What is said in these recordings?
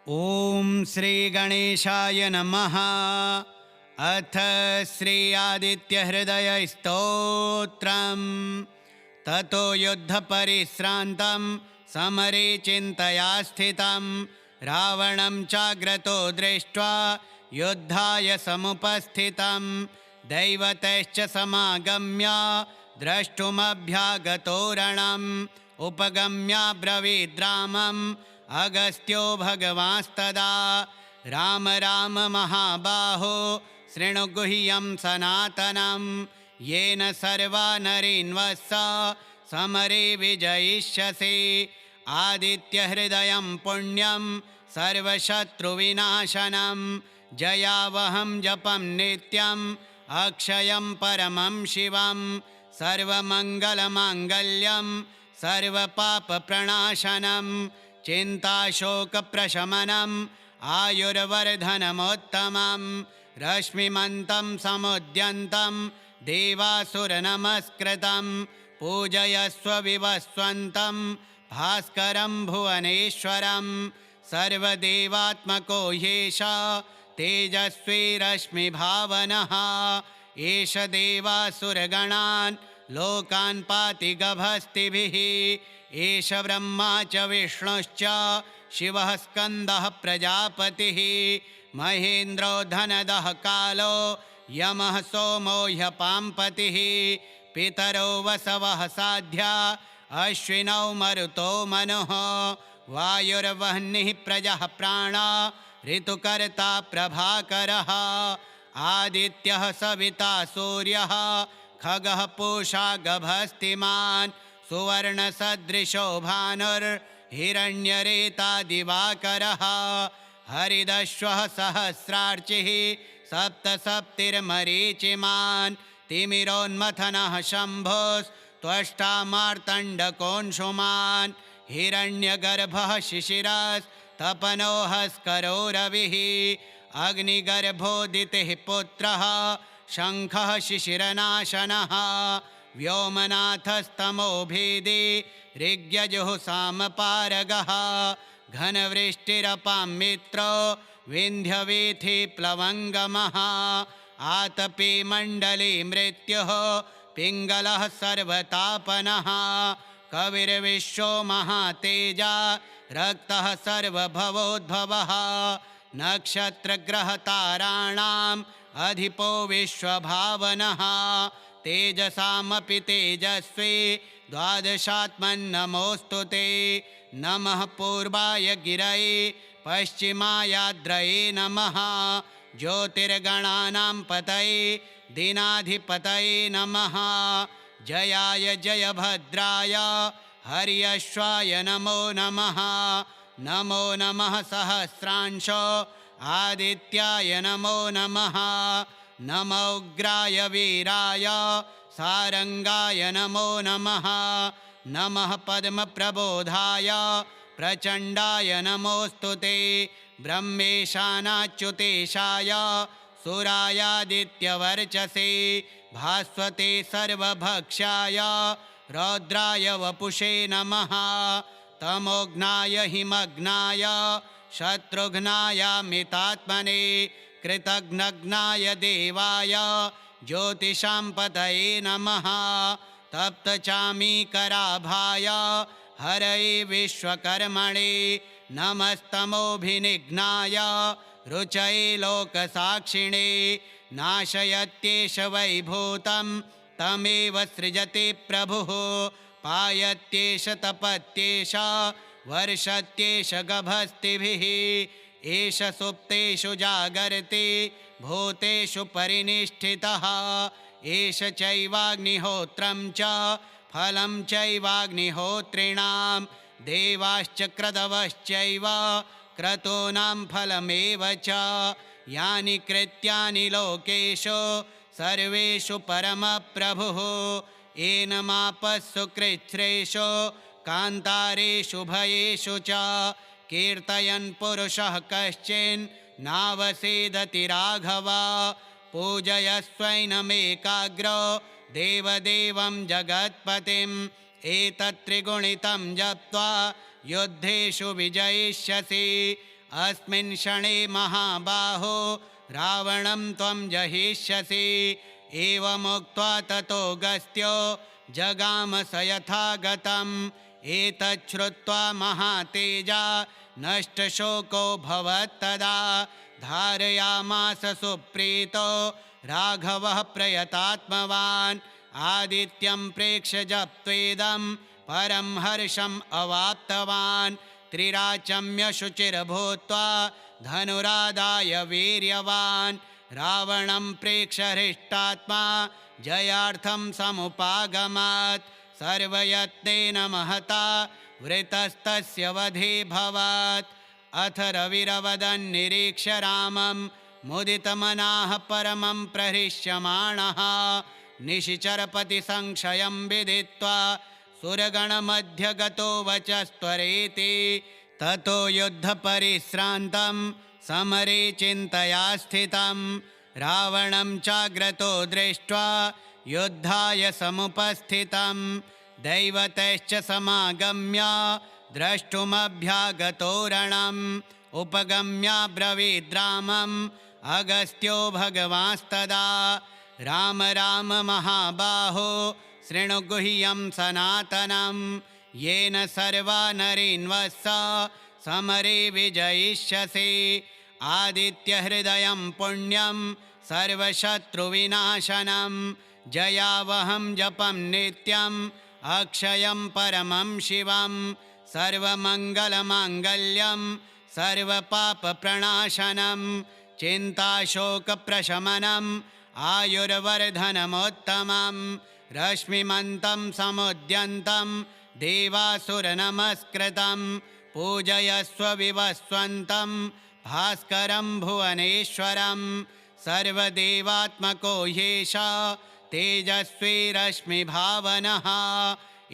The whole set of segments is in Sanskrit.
ओम श्री गणेशाय नमः। अथ श्री आदित्य हृदय स्तोत्रम्। ततो युद्ध परिश्रान्तं समरे चिन्तया स्थितं रावणं चाग्रतो दृष्ट्वा युद्धाय समुपस्थितं दैवतैश्च समागम्य द्रष्टुमभ्यागतो रणम् उपगम्याब्रवीद्रामम् अगस्त्यो भगवांस्तदा राम राम महाबाहो शृणु गुह्यं सनातनं येन सर्वा नरीन्वत्स समरे विजयिष्यसि। आदित्यहृदयं पुण्यं सर्वशत्रुविनाशनं जयावहं जपं नित्यं अक्षयं परमं शिवं सर्वमङ्गलमाङ्गल्यं सर्वपापप्रणाशनं चिन्ताशोकप्रशमनम् आयुर्वर्धनमोत्तमं रश्मिमन्तं समुद्यन्तं देवासुरनमस्कृतं पूजयस्व विवस्वन्तं भास्करं भुवनेश्वरं सर्वदेवात्मको ह्येष तेजस्वी रश्मिभावनः एष देवासुरगणान् लोकान् पाति गभस्तिभिः एष ब्रह्मा च विष्णुश्च शिवः स्कन्दः प्रजापतिः महेन्द्रो धनदः कालो यमः सोमो ह्यपाम्पतिः पितरो वसवः साध्या अश्विनौ मरुतो मनुः वायुर्वह्निः प्रजः प्राणा ऋतुकर्ता प्रभाकरः आदित्यः सविता सूर्यः खगः पूषा गभस्तिमान् सुवर्णसदृशो भानुर्हिरण्यरेता दिवाकरः हरिदश्वः सहस्रार्चिः सप्तसप्तिर्मरीचिमान् तिमिरोन्मथनः शम्भोस्त्वष्टा मार्तण्डकोऽंशुमान् हिरण्यगर्भः शिशिरस्तपनो हस्करो रविः अग्निगर्भोदितिः पुत्रः शङ्खः शिशिरनाशनः व्योमनाथस्तमोभेदी ऋग्यजुः सामपारगः घनवृष्टिरपां मित्रो विन्ध्यवीथिप्लवङ्गमः आतपी मण्डली मृत्युः पिङ्गलः सर्वतापनः कविर्विश्वो महातेजा रक्तः सर्वभवोद्भवः नक्षत्रग्रहताराणाम् अधिपो विश्वभावनः तेजसामपि तेजस्वी द्वादशात्मन्नमोऽस्तु ते नमः पूर्वाय गिरये पश्चिमायाद्रये नमः ज्योतिर्गणानां पतये दीनाधिपतये नमः जयाय जयभद्राय हर्यश्वाय नमो नमः नमो नमः सहस्रांशो आदित्याय नमो नमः नमो उग्राय वीराय सारंगाय नमो नमः नमः पद्मप्रबोधाय प्रचण्डाय नमोऽस्तु ते ब्रह्मेशानाच्युतेशाय सुरायादित्यवर्चसे भास्वते सर्वभक्षाय रौद्राय वपुषे नमः तमोघ्नाय हिमग्नाय शत्रुघ्नायामितात्मने कृतघ्नघ्नाय देवाय ज्योतिषां पतये नमः तप्तचामीकराभाय हरये विश्वकर्मणे नमस्तमोभिनिघ्नाय रुचये लोकसाक्षिणे नाशयत्येष वैभूतं तमेव सृजति प्रभुः पायत्येष तपत्येष वर्षत्येष गभस्तिभिः एष सुप्तेषु जागर्ति भूतेषु परिनिष्ठितः एष चैवाग्निहोत्रं च फलं चैवाग्निहोत्रिणां देवाश्च क्रतवश्चैव क्रतूनां फलमेव च यानि कृत्यानि लोकेषु सर्वेषु परमप्रभुः एनमापस्सु कृच्छ्रेषु कान्तारेषु भयेषु च कीर्तयन् पुरुषः कश्चिन् नावसेदति राघव पूजयस्वैनमेकाग्रो देवदेवं जगत्पतिम् एतत् त्रिगुणितं जप्त्वा युद्धेषु विजयिष्यसि। अस्मिन् क्षणे महाबाहो रावणं त्वं जहिष्यसि। एवमुक्त्वा ततो गस्त्यो जगाम स यथा गतम्। एतच्छ्रुत्वा महातेजा नष्टशोको भवत्तदा। धारयामास सुप्रीतो राघवः प्रयतात्मवान्। आदित्यं प्रेक्ष्य जप्त्वेदं परं हर्षम् अवाप्तवान्। त्रिराचम्य शुचिर्भूत्वा धनुरादाय वीर्यवान्। रावणं प्रेक्ष्य हृष्टात्मा जयार्थं समुपागमत्। सर्वयत्नेन महता वृतस्तस्य वधे भवत्। अथ रविरवदन्निरीक्ष्य रामं मुदितमनाः परमं प्रहृष्यमाणः। निशिचरपतिसंशयं विदित्वा सुरगणमध्यगतो वचस्त्वरेति। ततो युद्धपरिश्रान्तं समरे चिन्तया स्थितं। रावणं चाग्रतो दृष्ट्वा युद्धाय समुपस्थितं। दैवतैश्च समागम्य द्रष्टुमभ्यागतो रणम्। उपगम्याब्रवीद्रामम् अगस्त्यो भगवांस्तदा। राम राम महाबाहो शृणु गुह्यं सनातनं। येन सर्वा नरीन्वत्स समरे विजयिष्यसि। आदित्यहृदयं पुण्यं सर्वशत्रुविनाशनं। जयावहं जपं नित्यं अक्षयं परमं शिवं। सर्वमङ्गलमाङ्गल्यं सर्वपापप्रणाशनं। चिन्ताशोकप्रशमनं आयुर्वर्धनमुत्तमं। रश्मिमन्तं समुद्यन्तं देवासुरनमस्कृतं। पूजयस्व विवस्वन्तं भास्करं भुवनेश्वरं। सर्वदेवात्मको ह्येषा तेजस्वी रश्मिभावनः।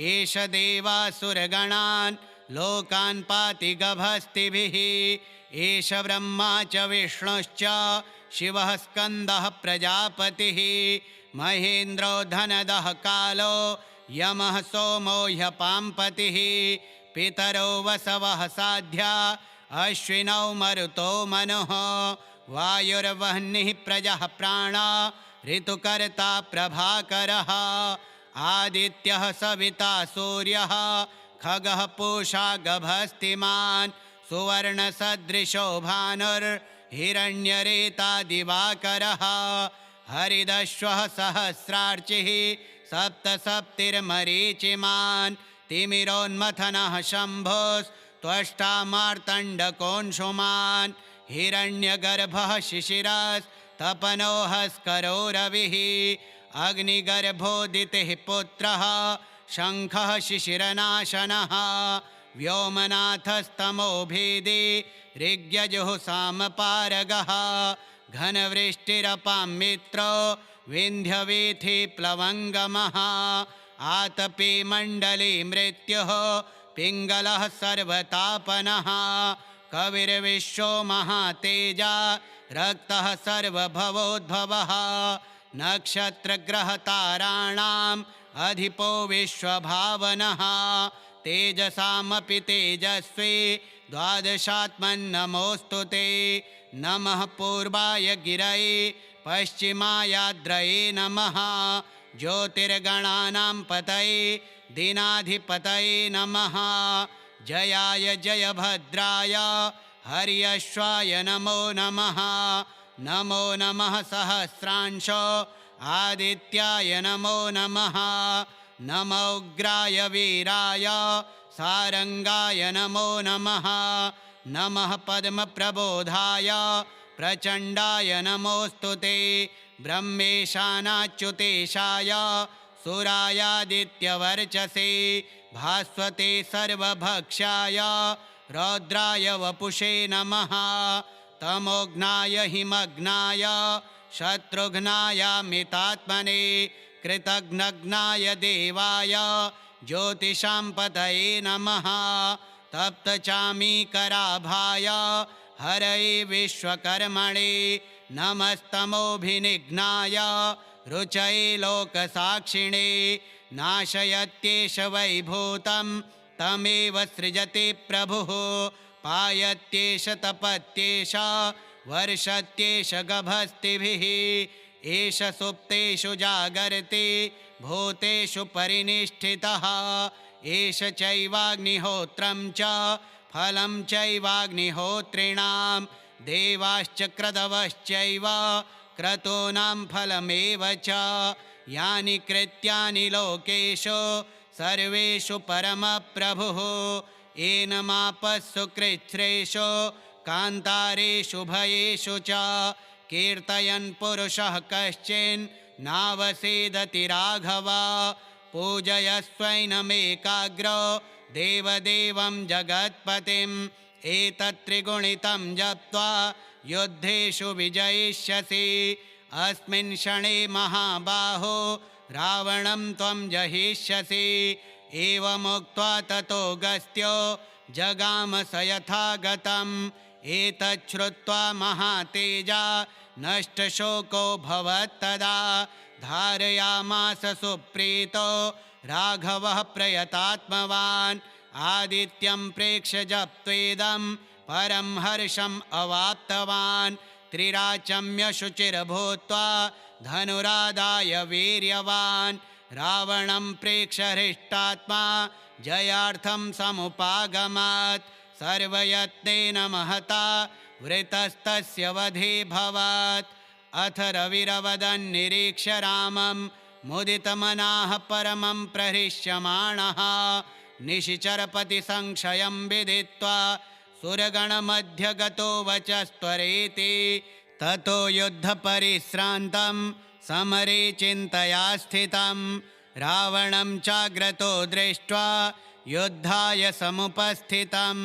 एष देवासुरगणान् लोकान् पाति गभस्तिभिः। एष ब्रह्मा च विष्णुश्च शिवः स्कन्दः प्रजापतिः। महेन्द्रो धनदः कालो यमः सोमो ह्यपाम्पतिः। पितरो वसवः साध्या अश्विनौ मरुतो मनुः। वायुर्वह्निः प्रजः प्राणा ऋतुकर्ता प्रभाकरः। आदित्यः सविता सूर्यः खगः पूषा गभस्तिमान्। सुवर्णसदृशो भानुर्हिरण्यरेता दिवाकरः। हरिदश्वः सहस्रार्चिः सप्तसप्तिर्मरीचिमान्। तिमिरोन्मथनः शम्भोस्त्वष्टा मार्तण्डकोऽंशुमान्। हिरण्यगर्भः शिशिरस्तपनो हस्करो रविः। अग्निगर्भोदितिः पुत्रः शङ्खः शिशिरनाशनः। व्योमनाथस्तमोभेदी ऋग्यजुः सामपारगः। घनवृष्टिरपां मित्रो विन्ध्यवीथि प्लवङ्गमः। आतपी मण्डली मृत्युः पिङ्गलः सर्वतापनः। कविर्विश्वो महातेजा रक्तः सर्वभवोद्भवः। नक्षत्रग्रहताराणाम् अधिपो विश्वभावनः। तेजसामपि तेजस्वी द्वादशात्मन्नमोऽस्तु ते। नमः पूर्वाय गिरये पश्चिमायाद्रये नमः। ज्योतिर्गणानां पतये दीनाधिपतये नमः। जयाय जयभद्राय हर्यश्वाय नमो नमः। नमो नमः सहस्रांशो आदित्याय नमो नमः। नमोग्राय वीराय सारंगाय नमो नमः। नमः पद्मप्रबोधाय प्रचण्डाय नमोऽस्तु ते। ब्रह्मेशानाच्युतेशाय सुरायादित्यवर्चसे। भास्वते सर्वभक्षाय रौद्राय वपुषे नमः। तमोघ्नाय हिमग्नाय शत्रुघ्नायामितात्मने। कृतघ्नघ्नाय देवाय ज्योतिषां पतये नमः। तप्तचामीकराभाय हरये विश्वकर्मणे। नमस्तमोभिनिघ्नाय रुचये लोकसाक्षिणे। नाशयत्येष वैभूतं तमेव सृजति प्रभुः। पायत्येष तपत्येष वर्षत्येष गभस्तिभिः एष सुप्तेषु जागर्ति भूतेषु परिनिष्ठितः एष चैवाग्निहोत्रं च फलं चैवाग्निहोत्रिणां देवाश्च क्रतवश्चैव क्रतूनां फलमेव च यानि कृत्यानि लोकेषु सर्वेषु परमप्रभुः एनमापस्सु कृच्छ्रेषु कान्तारेषु भयेषु च कीर्तयन् पुरुषः कश्चिन् नावसेदति राघव पूजयस्वैनमेकाग्रो देवदेवं जगत्पतिम् एतत्त्रिगुणितं जप्त्वा युद्धेषु विजयिष्यसि अस्मिन् क्षणे महाबाहो रावणं त्वं जहिष्यसि एवमुक्त्वा ततो गस्त्यो जगाम स यथागतम् एतच्छ्रुत्वा महातेजा नष्टशोको भवत्तदा धारयामास सुप्रीतो राघवः प्रयतात्मवान् आदित्यं प्रेक्ष्य जप्त्वेदं परं हर्षम् अवाप्तवान् त्रिराचम्य शुचिर्भूत्वा धनुरादाय वीर्यवान् रावणं प्रेक्ष्य हृष्टात्मा जयार्थं समुपागमात् सर्वयत्नेन महता वृतस्तस्य वधे भवत् अथ रविरवदन्निरीक्ष्य रामं मुदितमनाः परमं प्रहृष्यमाणः निशिचरपतिसंक्षयं विदित्वा सुरगणमध्यगतो वचस्त्वरेति ततो युद्धपरिश्रान्तं समरे चिन्तया स्थितं रावणं चाग्रतो दृष्ट्वा युद्धाय समुपस्थितं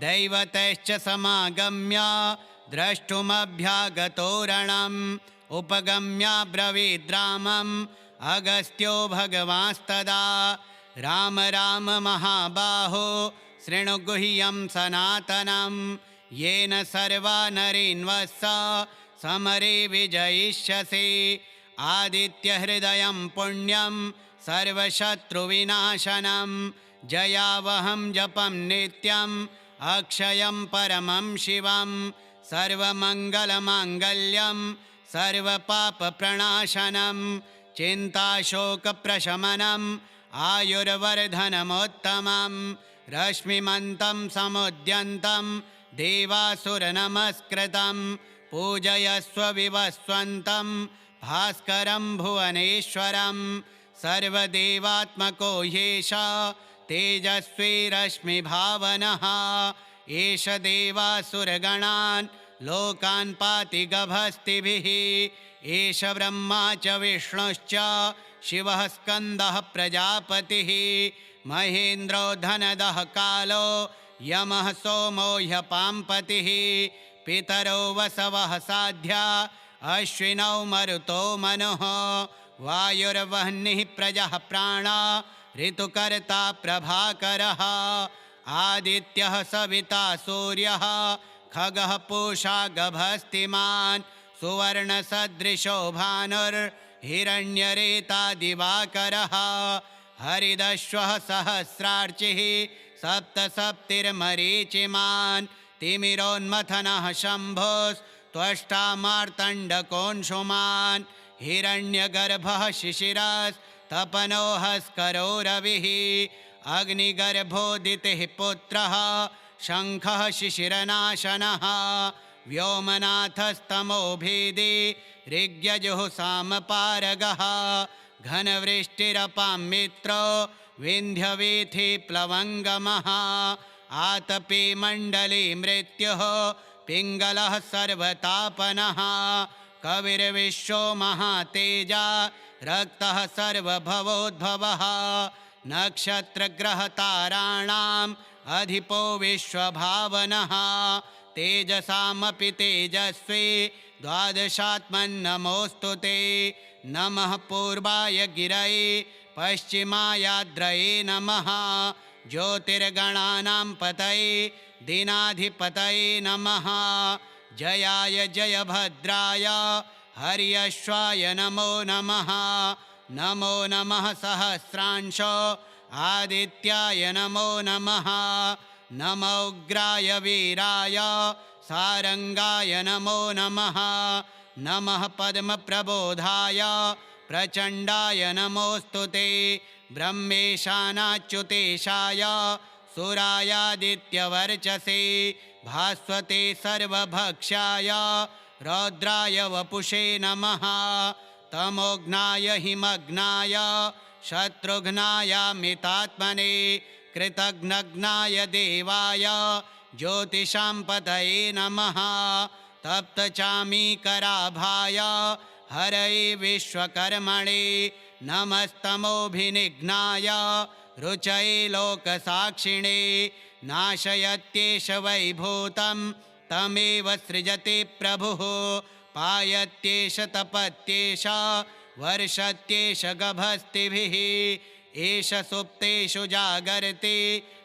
दैवतैश्च समागम्य द्रष्टुमभ्यागतो रणम् उपगम्याब्रवीद्रामम् अगस्त्यो भगवांस्तदा राम राम महाबाहो शृणु गुह्यं सनातनं येन सर्वा नरीन्वस्स समरे विजयिष्यसि आदित्यहृदयं पुण्यं सर्वशत्रुविनाशनं जयावहं जपं नित्यम् अक्षयं परमं शिवं सर्वमङ्गलमाङ्गल्यं सर्वपापप्रणाशनं चिन्ताशोकप्रशमनम् आयुर्वर्धनमुत्तमं रश्मिमन्तं समुद्यन्तं देवासुरनमस्कृतं पूजयस्व विवस्वन्तं भास्करं भुवनेश्वरं सर्वदेवात्मको ह्येष तेजस्वी रश्मिभावनः एष देवासुरगणान् लोकान् पाति गभस्तिभिः एष ब्रह्मा च विष्णुश्च शिवः स्कन्दः प्रजापतिः महेन्द्रो धनदः कालो यमः सोमो ह्यपाम्पतिः पितरो वसवः साध्या अश्विनौ मरुतो मनुः वायुर्वह्निः प्रजः प्राणा ऋतुकर्ता प्रभाकरः आदित्यः सविता सूर्यः खगः पूषा गभस्तिमान् सुवर्णसदृशो भानुर्हिरण्यरेता दिवाकरः हरिदश्वः सहस्रार्चिः सप्तसप्तिर्मरीचिमान् तिमिरोन्मथनः शम्भोस्त्वष्टा मार्तण्डकोऽंशुमान् हिरण्यगर्भः शिशिरस्तपनो हस्करो रविः अग्निगर्भोदितिः पुत्रः शङ्खः शिशिरनाशनः व्योमनाथस्तमोभेदी ऋग्यजुः सामपारगः घनवृष्टिरपां मित्रो विन्ध्यवीथिप्लवङ्गमः आतपी मण्डली मृत्युः पिङ्गलः सर्वतापनः कविर्विश्वो महातेजा रक्तः सर्वभवोद्भवः नक्षत्रग्रहताराणाम् अधिपो विश्वभावनः तेजसामपि तेजस्वी द्वादशात्मन्नमोऽस्तु ते नमः पूर्वाय गिरये पश्चिमायाद्रये नमः ज्योतिर्गणानां पतये दीनाधिपतये नमः जयाय जयभद्राय हर्यश्वाय नमो नमः नमो नमः सहस्रांशो आदित्याय नमो नमः नमो उग्राय वीराय सारंगाय नमो नमः। नमः पद्मप्रबोधाय प्रचण्डाय नमोऽस्तु ते। ब्रह्मेशानाच्युतेशाय सुरायादित्यवर्चसे भास्वते सर्वभक्षाय रौद्राय वपुषे नमः। तमोघ्नाय हिमग्नाय शत्रुघ्नायामितात्मने कृतघ्नघ्नाय देवाय ज्योतिषां पतये नमः। तप्तचामीकराभाय हरये विश्वकर्मणे नमस्तमोभिनिघ्नाय रुचये लोकसाक्षिणे। नाशयत्येष वैभूतं तमेव सृजति प्रभुः पायत्येष तपत्येष वर्षत्येष गभस्तिभिः। एष सुप्तेषु जागर्ति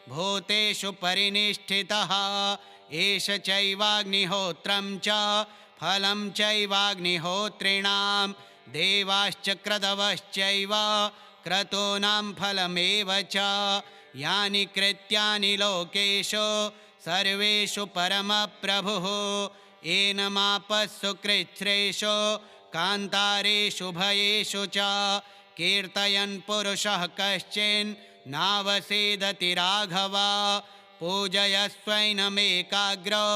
भूतेषु परिनिष्ठितः। एष चैवाग्निहोत्रं च फलं चैवाग्निहोत्रिणां देवाश्च क्रतवश्चैव क्रतूनां फलमेव च। यानि कृत्यानि लोकेषु सर्वेषु परमप्रभुः एनमापस्सु कृच्छ्रेषु कान्तारेषु भयेषु च कीर्तयन् पुरुषः कश्चिन् नावसेदति राघव। पूजयस्वैनमेकाग्रो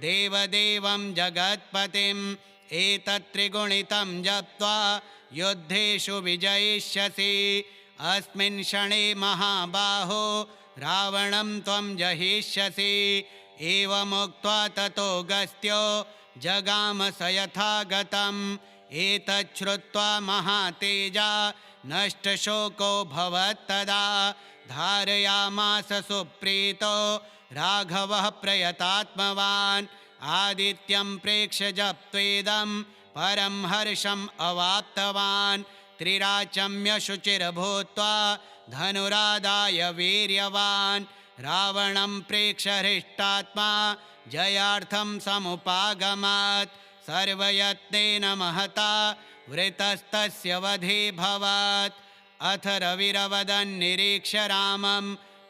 देवदेवं जगत्पतिम् एतत्त्रिगुणितं जप्त्वा युद्धेषु विजयिष्यसि। अस्मिन् क्षणे महाबाहो रावणं त्वं जहिष्यसि। एवमुक्त्वा ततो गस्त्यो जगाम स यथा गतम्। एतच्छ्रुत्वा महातेजा नष्टशोको भवत्तदा धारयामास सुप्रीतो राघवः प्रयतात्मवान्। आदित्यं प्रेक्ष्य जप्त्वेदं परं हर्षम् अवाप्तवान्। त्रिराचम्य शुचिर्भूत्वा धनुरादाय वीर्यवान् रावणं प्रेक्ष्य हृष्टात्मा जयार्थं समुपागमत्। सर्वयत्नेन महता वृतस्तस्य वधे भवत्। अथ रविरवदन्निरीक्ष्य रामं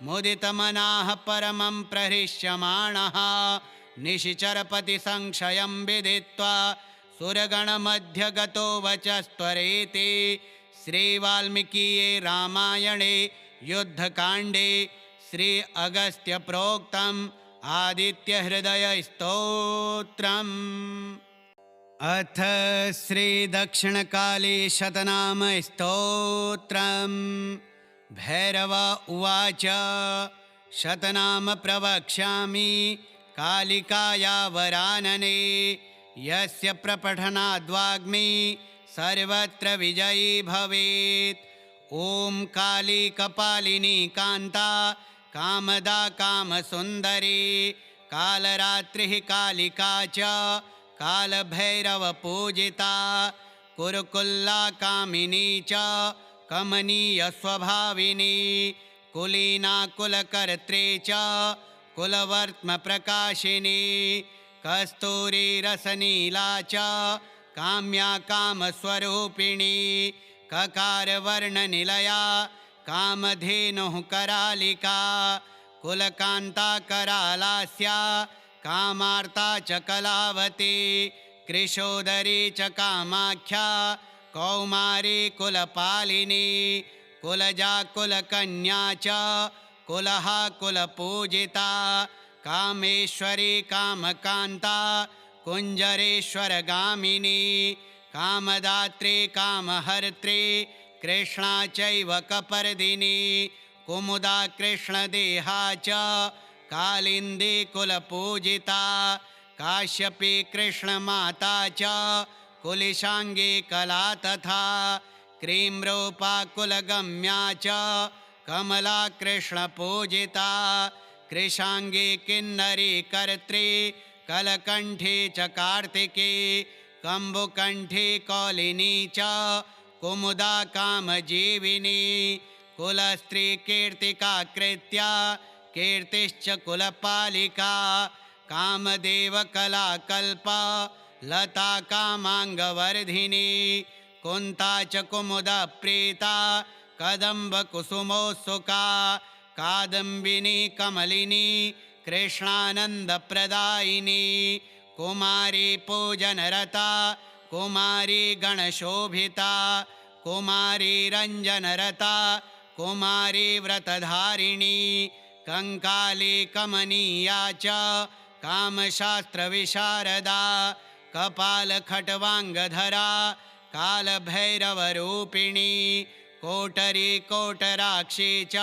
मुदितमनाः परमं प्रहृष्यमाणः निशिचरपतिसंशयं विदित्वा सुरगणमध्यगतो वचस्त्वरेति। श्रीवाल्मीकीये रामायणे युद्धकाण्डे श्री अगस्त्यप्रोक्तम् आदित्यहृदयस्तोत्रम्। अथ श्रीदक्षिणकाली शतनामस्तोत्रम्। भैरव उवाच शतनाम प्रवक्ष्यामि कालिकाया वरानने। यस्य प्रपठनाद्वाग्मी सर्वत्र विजयी भवेत्। ॐ काली कपालिनी कान्ता कामदा कामसुन्दरी कालरात्रिः कालिका च कालभैरवपूजिता कुरुकुल्ला कामिनी च कमनीयस्वभाविनी कुलीना कुलकर्त्री च कुलवर्त्मप्रकाशिनी कस्तूरीरसनीला च काम्या कामस्वरूपिणी ककारवर्णनिलया कामधेनुः करालिका कुलकान्ता करालास्या कामार्ता च कलावती कृशोदरी च कामाख्या कौमारी कुलपालिनी कुलजा कुलकन्या च कुलहा कुलपूजिता कामेश्वरी कामकान्ता कुञ्जरेश्वरगामिनी कामदात्री कामहर्त्री कृष्णा चैव कपर्दिनी कुमुदा कृष्णदेहा च कालिन्दी कुलपूजिता काश्यपी कृष्णमाता च कुलिशाङ्गी कला तथा क्रीम्रूपा कुलगम्या च कमला कृष्णपूजिता कृशाङ्गी किन्नरी कर्त्री कलकण्ठी च कार्तिकी कम्बुकण्ठी कौलिनी च कुमुदा कामजीविनी कुलस्त्री कीर्तिका कृत्या कीर्तिश्च कुलपालिका कामदेवकलाकल्पा लता कामाङ्गवर्धिनी कुन्ता च कुमुदप्रीता कदम्बकुसुमोत्सुका कादम्बिनी कमलिनी कृष्णानन्दप्रदायिनी कुमारी पूजनरता कुमारी गणशोभिता कुमारी रञ्जनरता कुमारी व्रतधारिणी कंकाली कमनीया च कामशास्त्रविशारदा कपालखट्वाङ्गधरा कालभैरवरूपिणी कोटरी कोटराक्षी च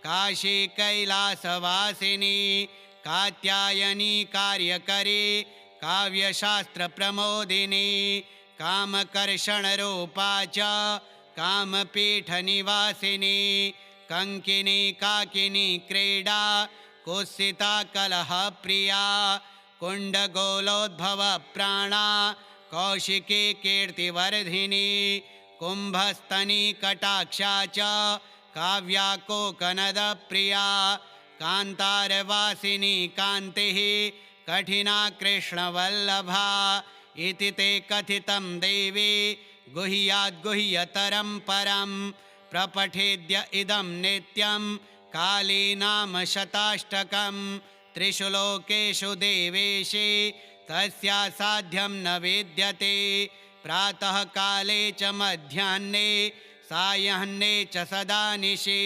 काशी कैलासवासिनी कात्यायनी कार्यकरी काव्यशास्त्रप्रमोदिनी कामकर्षणरूपा च कामपीठनिवासिनी कंकिनी काकिनी क्रीडा कुत्सिता कलहप्रिया कुण्डगोलोद्भवप्राणा कौशिकी कीर्तिवर्धिनी कुम्भस्तनी कटाक्षा च काव्या कोकनदप्रिया कान्तारवासिनी कान्तिः कठिना कृष्णवल्लभा इति ते कथितं देवी गुह्याद्गुह्यतरं परं प्रपठेद्य इदं नित्यं काली नाम शताष्टकं त्रिषु लोकेषु देवेशे तस्या साध्यं न विद्यते प्रातः काले च मध्याह्ने सायह्ने च सदा निशि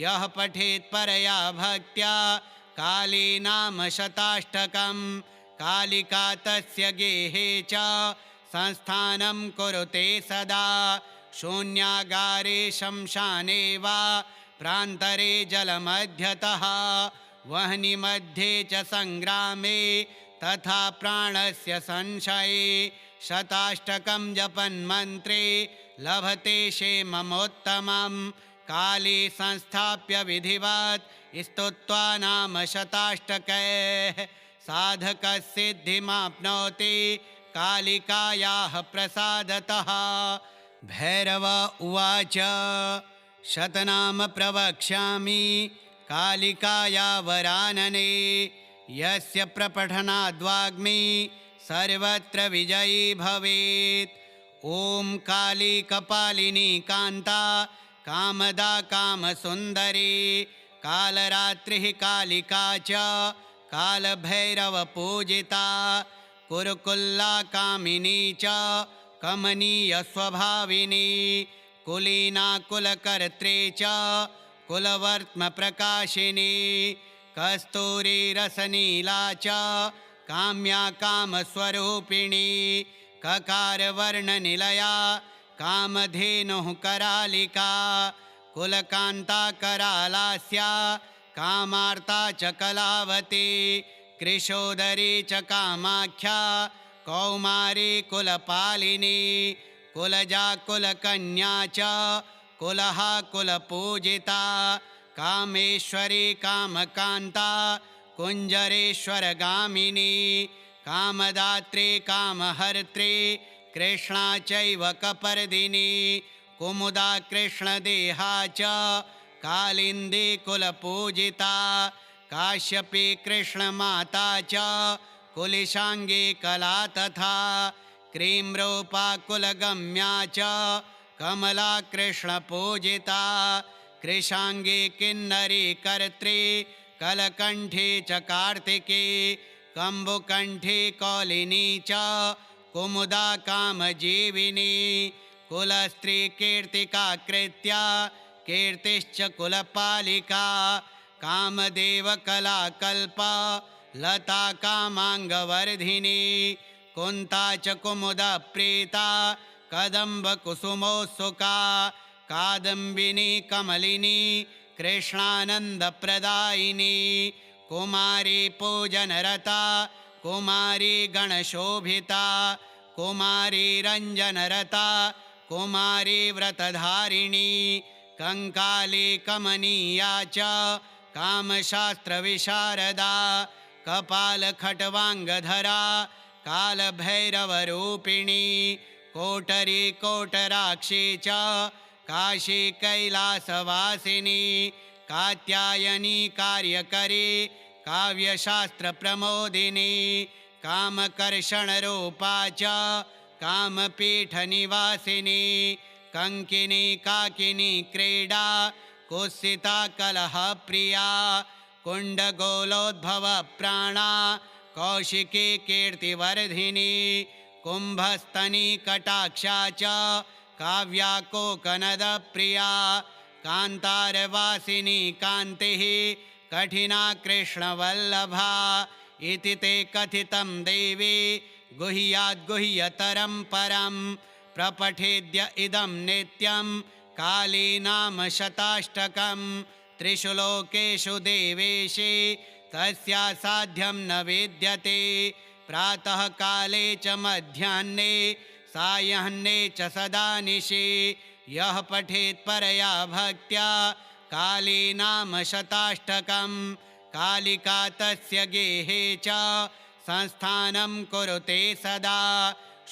यः पठेत् परया भक्त्या काली नाम शताष्टकं कालिका तस्य गेहे च संस्थानं कुरुते सदा शून्यागारे शमशाने वा प्रान्तरे जलमध्यतः वह्नि मध्ये च संग्रामे तथा प्राणस्य संशये शताष्टकं जपन्मन्त्रे लभते क्षेममोत्तमं काली संस्थाप्य विधिवत् स्तुत्वा नाम शताष्टकैः साधकसिद्धिमाप्नोति कालिकायाः प्रसादतः। भैरव उवाच शतनाम प्रवक्ष्यामि कालिकाया वरानने यस्य प्रपठनाद्वाग्मी सर्वत्र विजयी भवेत्। ॐ काली कपालिनी कान्ता कामदा कामसुन्दरी कालरात्रिः कालिका च कालभैरवपूजिता कुरुकुल्ला कामिनी च कमनीयस्वभाविनी कुलीना कुलकर्त्री च कुलवर्त्मप्रकाशिनी कस्तूरी रसनीला च काम्या कामस्वरूपिणी ककारवर्णनिलया कामधेनुः करालिका कुलकान्ता करालास्या कामार्ता च कलावती कृशोदरी च कामाख्या कौमारी कुलपालिनी कुलजा कुलकन्या च कुलहा कुलपूजिता कामेश्वरी कामकान्ता कुञ्जरेश्वरगामिनी कामदात्री कामहर्त्री कृष्णा चैव कपर्दिनी कुमुदा कृष्णदेहा च कालिन्दी कुलपूजिता काश्यपी कृष्णमाता च कुलिशांगी कला तथा क्रीम्रूपा कुलगम्या च कमला कृष्णपूजिता कृशांगी किन्नरी कर्त्री कलकंठी च कार्तिकी कम्बुकंठी कौलिनी च कुमुदा कामजीविनी कुलस्त्री कीर्तिका कृत्या कीर्तिश्च कुलपालिका कामदेव कलाकल्पा लता कामांगवर्धिनी कुन्ता च कुमुदा प्रीता कदम्बकुसुमोत्सुका कादम्बिनी कमलिनी कृष्णानन्दप्रदायिनी कुमारी पूजनरता कुमारी गणशोभिता कुमारी रञ्जनरता कुमारी व्रतधारिणी कंकाली कमनीया च कामशास्त्रविशारदा कपालखट्वाङ्गधरा कालभैरवरूपिणी कोटरी कोटराक्षी च काशी कैलासवासिनी कात्यायनी कार्यकरी काव्यशास्त्रप्रमोदिनी कामकर्षणरूपा च कामपीठनिवासिनी कंकिनी काकिनी क्रीडा कुत्सिता कलहप्रिया कुण्डगोलोद्भवप्राणा कौशिकी कीर्तिवर्धिनी कुम्भस्तनीकटाक्षा च काव्या कोकनदप्रिया कान्तारवासिनी कान्तिः कठिना कृष्णवल्लभा इति ते कथितं देवी गुह्याद्गुह्यतरं परं प्रपठेद्य इदं नित्यं काली नाम शताष्टकं त्रिषु लोकेषु देवेशे तस्या साध्यं न विद्यते प्रातः काले च मध्याह्ने सायह्ने च सदा निशि यः पठेत् परया भक्त्या काली नाम शताष्टकं कालिका तस्य गेहे च संस्थानं कुरुते सदा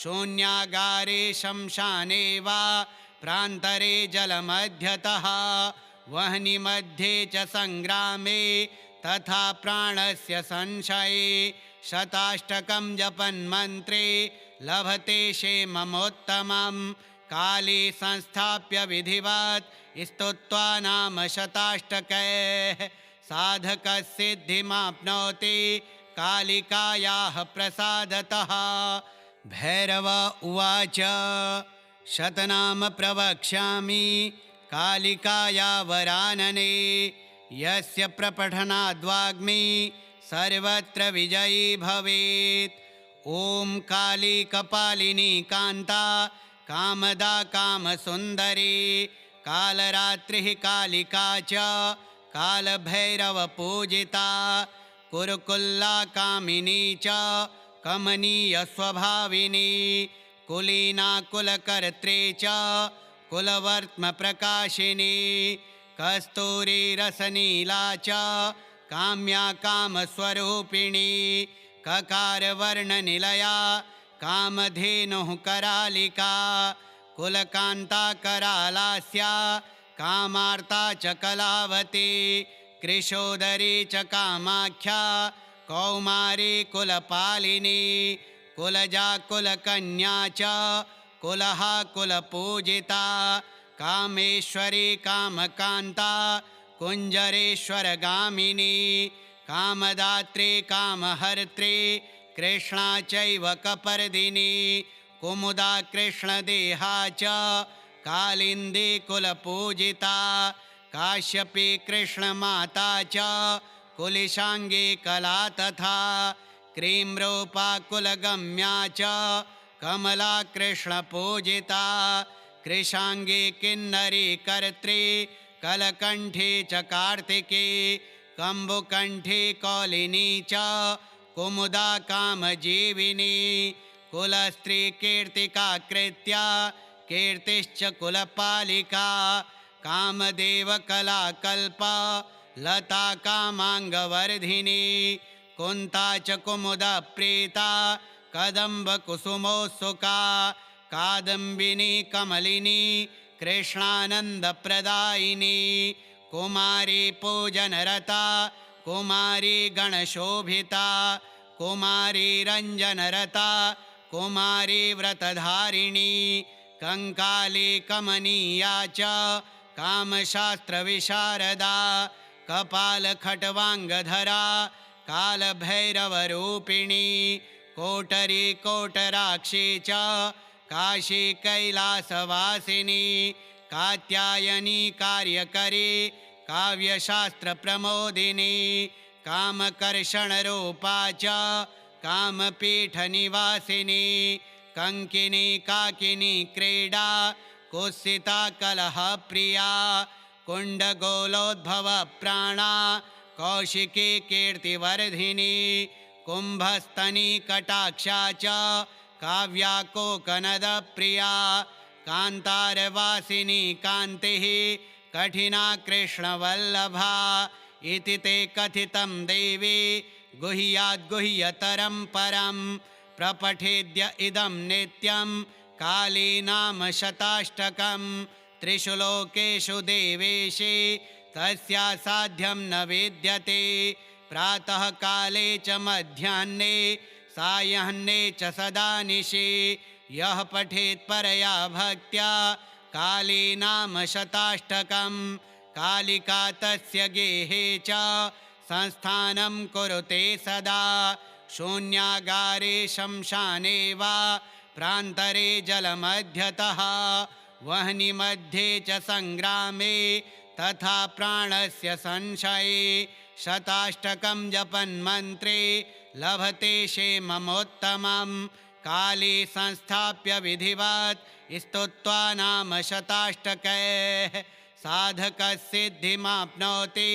शून्यागारे शमशाने वा प्रान्तरे जलमध्यतः वह्नि मध्ये च संग्रामे तथा प्राणस्य संशये शताष्टकं जपन्मन्त्रे लभते क्षेममोत्तमं काली संस्थाप्य विधिवत् स्तुत्वा नाम शताष्टकैः साधकसिद्धिमाप्नोति कालिकायाः प्रसादतः। भैरव उवाच शतनाम प्रवक्ष्यामि कालिकाया वरानने यस्य प्रपठनाद्वाग्मी सर्वत्र विजयी भवेत्। ॐ काली कपालिनी कान्ता कामदा कामसुन्दरी कालरात्रिः कालिका च कालभैरवपूजिता कुरुकुल्ला कामिनी च कमनीयस्वभाविनी कुलीना कुलकर्त्री च कुलवर्त्मप्रकाशिनी कस्तूरी रसनीला च काम्या कामस्वरूपिणी ककारवर्णनिलया कामधेनुः करालिका कुलकान्ता करालास्या कामार्ता च कलावती कृशोदरी च कामाख्या कौमारी कुलपालिनी कुलजा कुलकन्या च कुलहा कुलपूजिता कामेश्वरी कामकान्ता कुञ्जरेश्वरगामिनी कामदात्री कामहर्त्री कृष्णा चैव कपर्दिनी कुमुदा कृष्णदेहा च कालिन्दी कुलपूजिता काश्यपी कृष्णमाता च कुलिशाङ्गी कला तथा क्रीम्रूपा कुलगम्या च कमला कृष्णपूजिता कृशाङ्गी किन्नरी कर्त्री कलकण्ठी च कार्तिकी कम्बुकण्ठी कौलिनी च कुमुदा कामजीविनी कुलस्त्री कीर्तिका कृत्या कीर्तिश्च कुलपालिका कामदेवकला कल्पा लता कामाङ्गवर्धिनी कुन्ता च कुमुदप्रीता कदम्बकुसुमोत्सुका कादम्बिनी कमलिनी कृष्णानन्दप्रदायिनी कुमारी पूजनरता कुमारी गणशोभिता कुमारी रञ्जनरता कुमारी व्रतधारिणी कंकाली कमनीया च कामशास्त्रविशारदा कपालखट्वाङ्गधरा कालभैरवरूपिणी कोटरी कोटराक्षी च काशी कैलासवासिनी कात्यायनी कार्यकरी काव्यशास्त्रप्रमोदिनी कामकर्षणरूपा च कामपीठनिवासिनी कंकिनी काकिनी क्रीडा कुत्सिता कलहप्रिया कुण्डगोलोद्भवप्राणा कौशिकी कीर्तिवर्धिनी कुम्भस्तनीकटाक्षा च काव्या कोकनदप्रिया कान्तारवासिनी कान्तिः कठिना कृष्णवल्लभा इति ते कथितं देवी गुह्याद्गुह्यतरं परं प्रपठेद्य इदं नित्यं काली नाम शताष्टकं त्रिषु लोकेषु देवेशे तस्या साध्यं न विद्यते प्रातः काले च मध्याह्ने सायह्ने च सदा निशि यः पठेत् परया भक्त्या काली नाम शताष्टकं कालिका तस्य गेहे च संस्थानं कुरुते सदा शून्यागारे शमशाने वा प्रान्तरे जलमध्यतः वह्निमध्ये च संग्रामे तथा प्राणस्य संशये शताष्टकं जपन्मन्त्रे लभते क्षेममोत्तमं काली संस्थाप्य विधिवत् स्तुत्वा नाम शताष्टकैः साधकसिद्धिमाप्नोति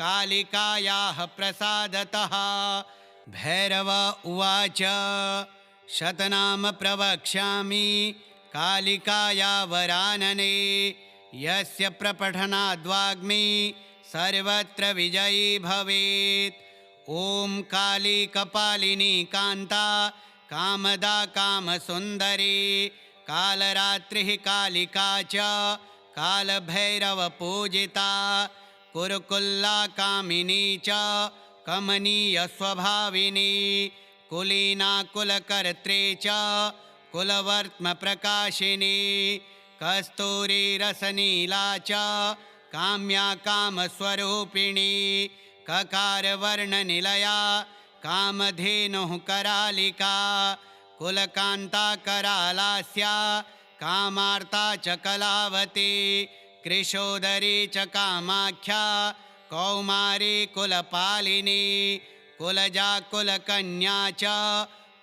कालिकायाः प्रसादतः। भैरव उवाच शतनाम प्रवक्ष्यामि कालिकाया वरानने यस्य प्रपठनाद्वाग्मी सर्वत्र विजयी भवेत्। ॐ काली कपालिनी कान्ता कामदा कामसुन्दरी कालरात्रिः कालिका च कालभैरवपूजिता कुरुकुल्ला कामिनी च कमनीयस्वभाविनी कुलीना कुलकर्त्री च कुलवर्त्मप्रकाशिनी कस्तूरी रसनीला च काम्या कामस्वरूपिणी ककारवर्णनिलया कामधेनुः करालिका कुलकान्ता करालास्या कामार्ता च कलावती कृशोदरी च कामाख्या कौमारी कुलपालिनी कुलजा कुलकन्या च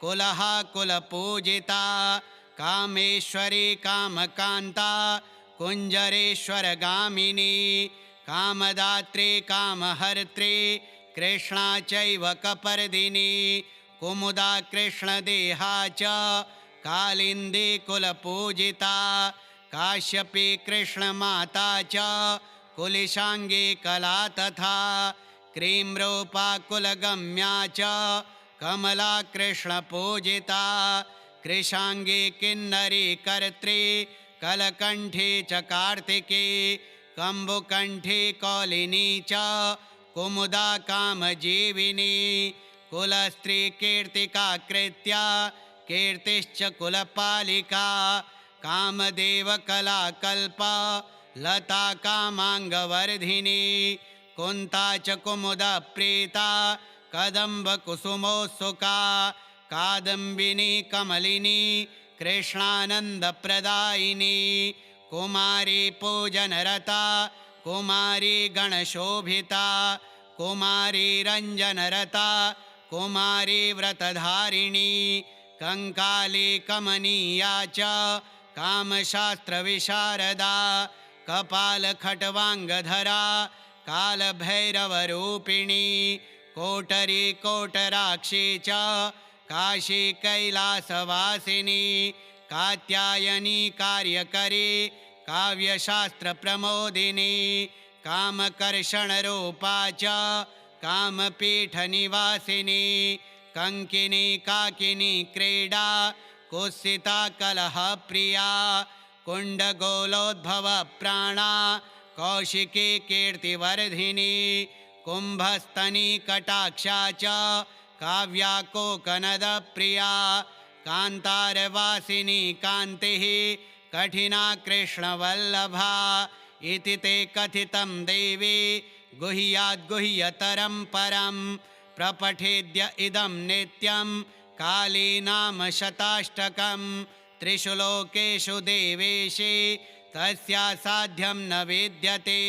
कुलहा कुलपूजिता कामेश्वरी कामकान्ता कुञ्जरेश्वरगामिनी कामदात्री कामहर्त्री कृष्णा चैव कपर्दिनी कुमुदा कृष्णदेहा च कालिन्दी कुलपूजिता काश्यपी कृष्णमाता च कुलिशाङ्गी कला तथा क्रीम्रूपा कुलगम्या च कमला कृष्णपूजिता कृशाङ्गी किन्नरी कर्त्री कलकण्ठी च कार्तिकी कम्बुकण्ठी कौलिनी च कुमुदा कामजीविनी कुलस्त्री कीर्तिका कृत्या कीर्तिश्च कुलपालिका कामदेवकलाकल्पा लता कामाङ्गवर्धिनी कुन्ता च कुमुदप्रीता कदम्बकुसुमोत्सुका कादम्बिनी कमलिनी कृष्णानन्दप्रदायिनी कुमारी पूजनरता कुमारी गणशोभिता कुमारी रञ्जनरता कुमारी व्रतधारिणी कंकाली कमनीया च कामशास्त्रविशारदा कपालखट्वाङ्गधरा कालभैरवरूपिणी कोटरी कोटराक्षी च काशी कैलासवासिनी कात्यायनी कार्यकरी काव्यशास्त्रप्रमोदिनी कामकर्षणरूपा च कामपीठनिवासिनी कंकिनी काकिनी क्रीडा कुत्सिता कलहप्रिया कुण्डगोलोद्भवप्राणा कौशिकी कीर्तिवर्धिनी कुम्भस्तनी कटाक्षा च काव्या कोकनदप्रिया कान्तारवासिनी कान्तिः कठिना कृष्णवल्लभा इति ते कथितं देवी गुह्याद्गुह्यतरं परं प्रपठेद्य इदं नित्यं काली नाम शताष्टकं त्रिषु लोकेषु देवेशे तस्या साध्यं न विद्यते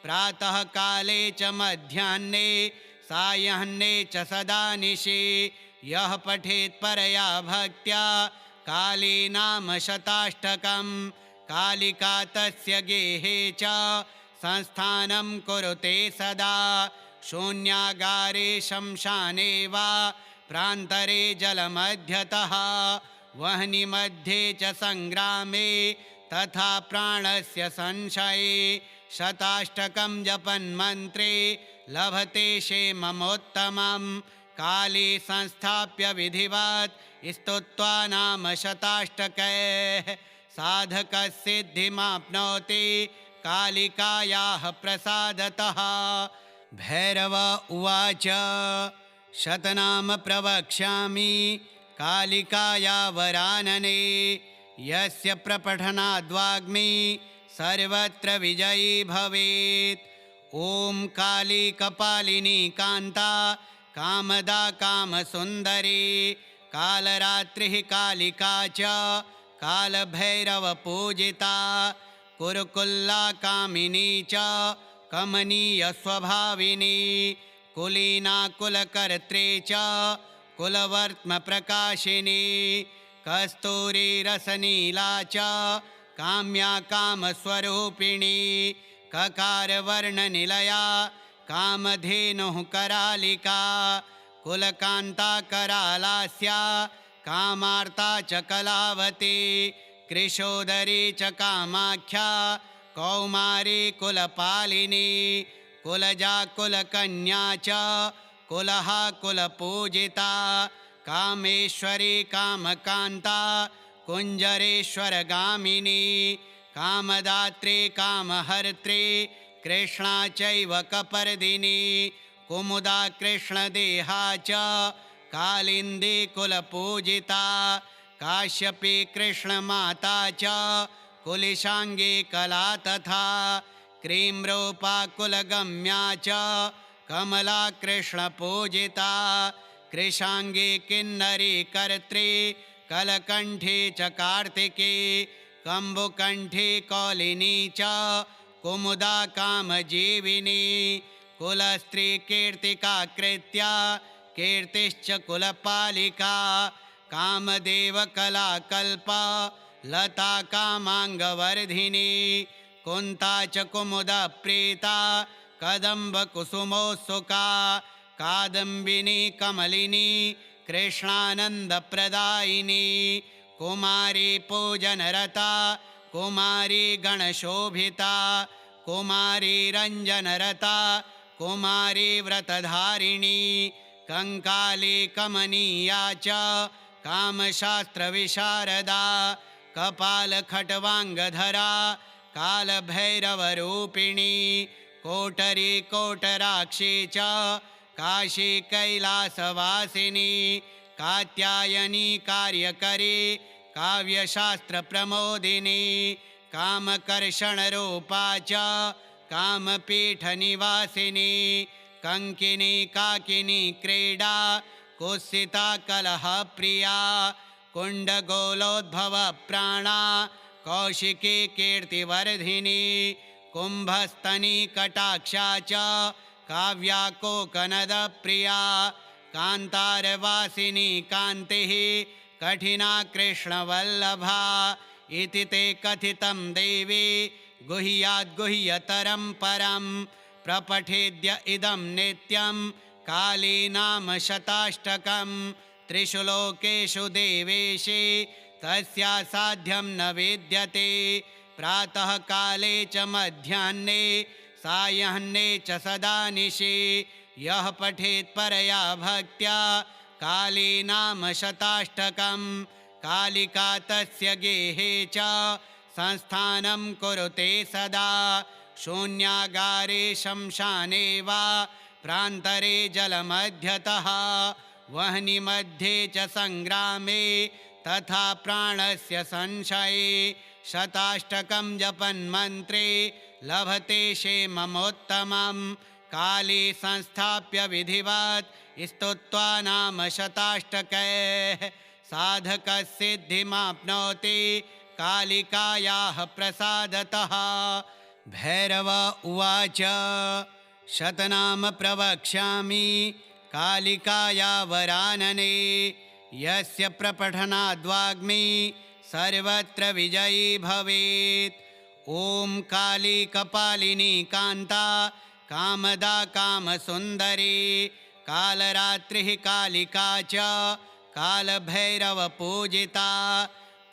प्रातः काले च मध्याह्ने सायह्ने च सदा निशि यः पठेत् परया भक्त्या काली नाम शताष्टकं कालिका तस्य गेहे च संस्थानं कुरुते सदा शून्यागारे शमशाने वा प्रान्तरे जलमध्यतः वह्निमध्ये च संग्रामे तथा प्राणस्य संशये शताष्टकं जपन्मन्त्रे लभते क्षेममोत्तमं काली संस्थाप्य विधिवत् स्तुत्वा नाम शताष्टकैः साधकसिद्धिमाप्नोति कालिकायाः प्रसादतः। भैरव उवाच शतनाम प्रवक्ष्यामि कालिकाया वरानने यस्य प्रपठनाद्वाग्मी सर्वत्र विजयी भवेत्। ॐ काली कपालिनी कान्ता कामदा कामसुन्दरी कालरात्रिः कालिका च कालभैरवपूजिता कुरुकुल्ला कामिनी च कमनीयस्वभाविनी कुलीना कुलकर्त्री च कुलवर्त्मप्रकाशिनी कस्तूरीरसनीला च काम्या कामस्वरूपिणी ककारवर्णनिलया कामधेनुः करालिका कुलकान्ता करालास्या कामार्ता च कलावती कृशोदरी च कामाख्या कौमारी कुलपालिनी कुलजा कुलकन्या च कुलहा कुलपूजिता कामेश्वरी कामकान्ता कुञ्जरेश्वरगामिनी कामदात्री कामहर्त्री कृष्णा चैव कपर्दिनी कुमुदा कृष्णदेहा च कालिन्दी कुलपूजिता काश्यपी कृष्णमाता च कुलिशाङ्गी कला तथा क्रीम्रूपा कुलगम्या च कमला कृष्णपूजिता कृशाङ्गी किन्नरी कर्त्री कलकण्ठी च कार्तिकी कम्बुकण्ठी कौलिनी च कुमुदा कामजीविनी कुलस्त्री कीर्तिका कृत्या कीर्तिश्च कुलपालिका कामदेवकलाकल्पा लता कामाङ्गवर्धिनी कुन्ता च कुमुदप्रीता कदम्बकुसुमोत्सुका कादम्बिनी कमलिनी कृष्णानन्दप्रदायिनी कुमारी पूजनरता कुमारी गणशोभिता कुमारी रञ्जनरता कुमारी व्रतधारिणी कंकाली कमनीया च कामशास्त्रविशारदा कपालखट्वाङ्गधरा कालभैरवरूपिणी कोटरी कोटराक्षी च काशी कैलासवासिनी कात्यायनी कार्यकरी काव्यशास्त्रप्रमोदिनी कामकर्षणरूपा च कामपीठनिवासिनी कंकिनी काकिनी क्रीडा कुत्सिता कलहप्रिया कुण्डगोलोद्भवप्राणा कौशिकी कीर्तिवर्धिनी कुम्भस्तनी कटाक्षा च काव्या कोकनदप्रिया कान्तारवासिनी कान्तिः कठिना कृष्णवल्लभा इति ते कथितं देवी गुह्याद्गुह्यतरं परं प्रपठेद्य इदं नित्यं काली नाम शताष्टकं त्रिषु लोकेषु देवेशे तस्या साध्यं न विद्यते प्रातः काले च मध्याह्ने सायह्ने च सदा निशि यः पठेत् परया भक्त्या काली नाम शताष्टकं कालिका तस्य गेहे च संस्थानं कुरुते सदा शून्यागारे शमशाने वा प्रान्तरे जलमध्यतः वह्नि मध्ये च संग्रामे तथा प्राणस्य संशये शताष्टकं जपन्मन्त्रे लभते क्षेममोत्तमं काली संस्थाप्य विधिवत् स्तुत्वा नाम शताष्टकैः साधकसिद्धिमाप्नोति कालिकायाः प्रसादतः। भैरव उवाच शतनाम प्रवक्ष्यामि कालिकाया वरानने यस्य प्रपठनाद्वाग्मी सर्वत्र विजयी भवेत्। ॐ काली कपालिनी कान्ता कामदा कामसुन्दरी कालरात्रिः कालिका च कालभैरवपूजिता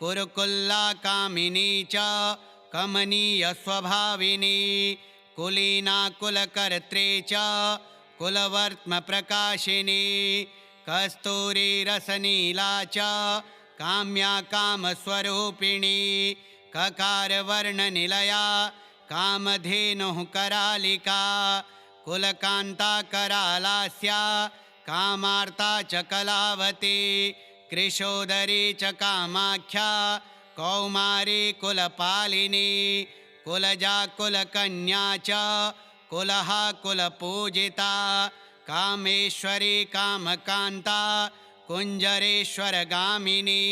कुरुकुल्ला कामिनी च कमनीयस्वभाविनी कुलीना कुलकर्त्री च कुलवर्त्मप्रकाशिनी कस्तूरीरसनीला च काम्या कामस्वरूपिणी ककारवर्णनिलया कामधेनुः करालिका कुलकान्ता करालास्या कामार्ता च कलावती कृशोदरी च कामाख्या कौमारी कुलपालिनी कुलजा कुलकन्या च कुलः कुलपूजिता कामेश्वरी कामकान्ता कुञ्जरेश्वरगामिनी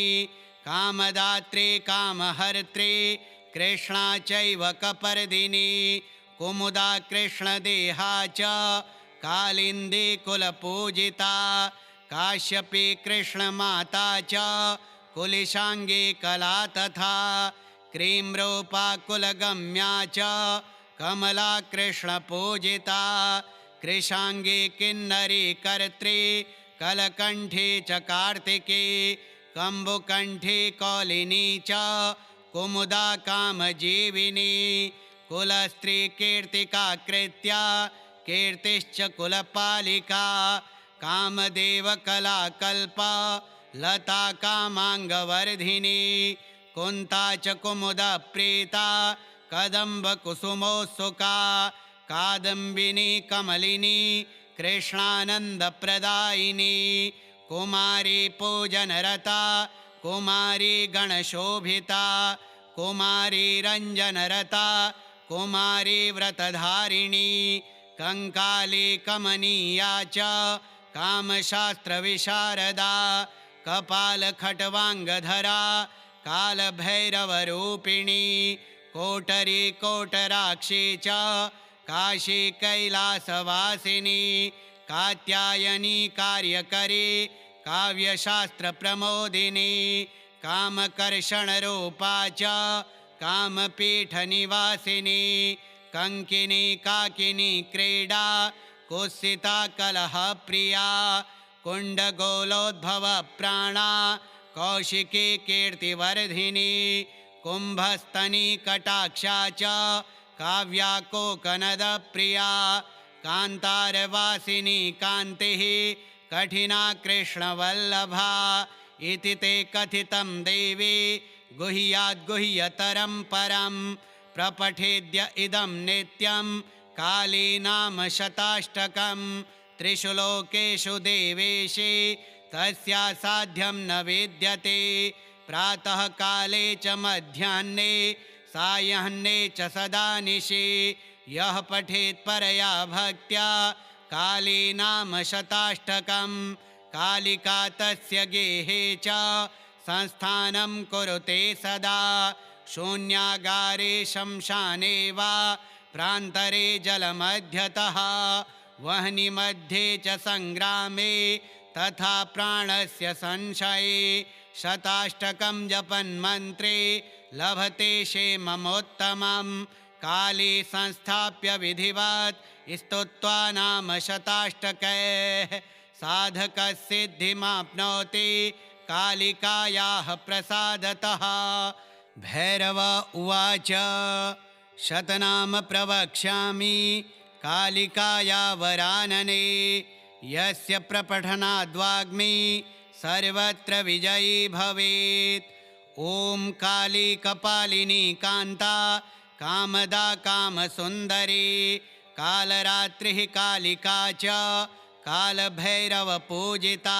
कामदात्री कामहर्त्री कृष्णा चैव कपर्दिनी कुमुदा कृष्णदेहा च कालिन्दी कुलपूजिता काश्यपी कृष्णमाता च कुलिशाङ्गी कला तथा क्रीम्रूपा कुलगम्या च कमला कृष्णपूजिता कृशाङ्गी किन्नरी कर्त्री कलकण्ठी च कार्तिकी कम्बुकण्ठी कौलिनी च कुमुदा कामजीविनी कुलस्त्री कीर्तिका कृत्या कीर्तिश्च कुलपालिका कामदेवकला कल्पा लता कामाङ्गवर्धिनी कुन्ता च कुमुदा प्रीता कदम्बकुसुमोत्सुका कादम्बिनी कमलिनी कृष्णानन्दप्रदायिनी कुमारी पूजनरता कुमारी गणशोभिता कुमारी रञ्जनरता कुमारी व्रतधारिणी कंकाली कमनीया च कामशास्त्रविशारदा कपालखट्वाङ्गधरा कालभैरवरूपिणी कोटरी कोटराक्षी च काशी कैलासवासिनी कात्यायनी कार्यकरी काव्यशास्त्रप्रमोदिनी कामकर्षणरूपा च कामपीठनिवासिनी कंकिनी काकिनी क्रीडा कुत्सिता कलहप्रिया कुण्डगोलोद्भवप्राणा कौशिकी कीर्तिवर्धिनी कुम्भस्तनी कटाक्षा च काव्या कोकनदप्रिया कान्तारवासिनी कान्तिः कठिना कृष्णवल्लभा इति ते कथितं देवी गुह्याद्गुह्यतरं परं प्रपठेद्य इदं नित्यं काली नाम शताष्टकं त्रिषु लोकेषु देवेशे तस्या साध्यं न विद्यते प्रातः काले च मध्याह्ने सायह्ने च सदा निशि यः पठेत् परया भक्त्या काली नाम शताष्टकं कालिका तस्य गेहे च संस्थानं कुरुते सदा शून्यागारे शमशाने वा प्रान्तरे जलमध्यतः वह्नि मध्ये च संग्रामे तथा प्राणस्य संशये शताष्टकं जपन्मन्त्रे लभते क्षेममोत्तमं काली संस्थाप्य विधिवत् स्तुत्वा नाम शताष्टकैः साधकसिद्धिमाप्नोति कालिकायाः प्रसादतः। भैरव उवाच शतनाम प्रवक्ष्यामि कालिकाया वरानने यस्य प्रपठनाद्वाग्मी सर्वत्र विजयी भवेत्। ॐ काली कपालिनी कान्ता कामदा कामसुन्दरी कालरात्रिः कालिका च कालभैरवपूजिता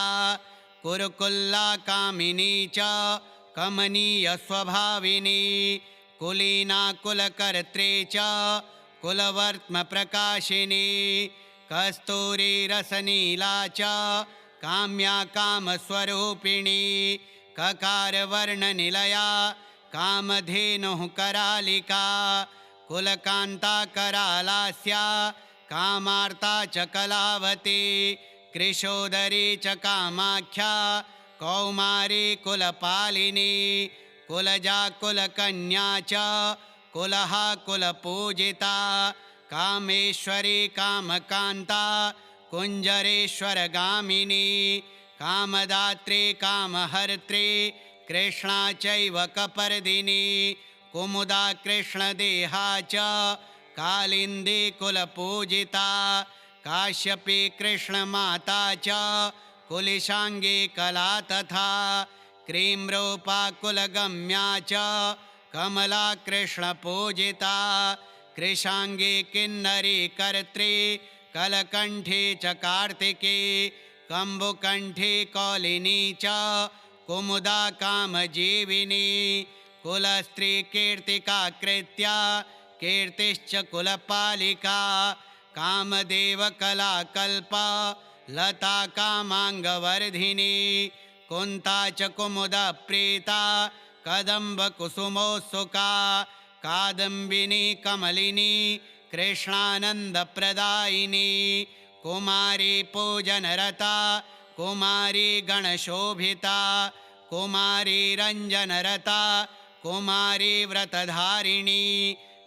कुरुकुल्ला कामिनी च कमनीयस्वभाविनी कुलीना कुलकर्त्री च कुलवर्त्मप्रकाशिनी कस्तूरी रसनीला च काम्या कामस्वरूपिणी ककारवर्णनिलया कामधेनुः करालिका कुलकान्ता करालास्या कामार्ता च कलावती कृशोदरी च कामाख्या कौमारी कुलपालिनी कुलजा कुलकन्या च कुलहा कुलपूजिता कामेश्वरी कामकान्ता कुञ्जरेश्वरगामिनी कामदात्री कामहर्त्री कृष्णा चैव कपर्दिनी कुमुदा कृष्णदेहा च कालिन्दी कुलपूजिता काश्यपी कृष्णमाता च कुलिशाङ्गी कला तथा क्रीम्रूपा कुलगम्या च कमला कृष्णपूजिता कृशाङ्गी किन्नरी कर्त्री कलकण्ठी च कार्तिकी कम्बुकण्ठी कौलिनी च कुमुदा कामजीविनी कुलस्त्री कीर्तिका कृत्या कीर्तिश्च कुलपालिका कामदेवकलाकल्पा लता कामाङ्गवर्धिनी कुन्ता च कुमुदप्रीता कदम्बकुसुमोत्सुका कादम्बिनी कमलिनी कृष्णानन्दप्रदायिनी कुमारी पूजनरता कुमारी गणशोभिता कुमारी रञ्जनरता कुमारी व्रतधारिणी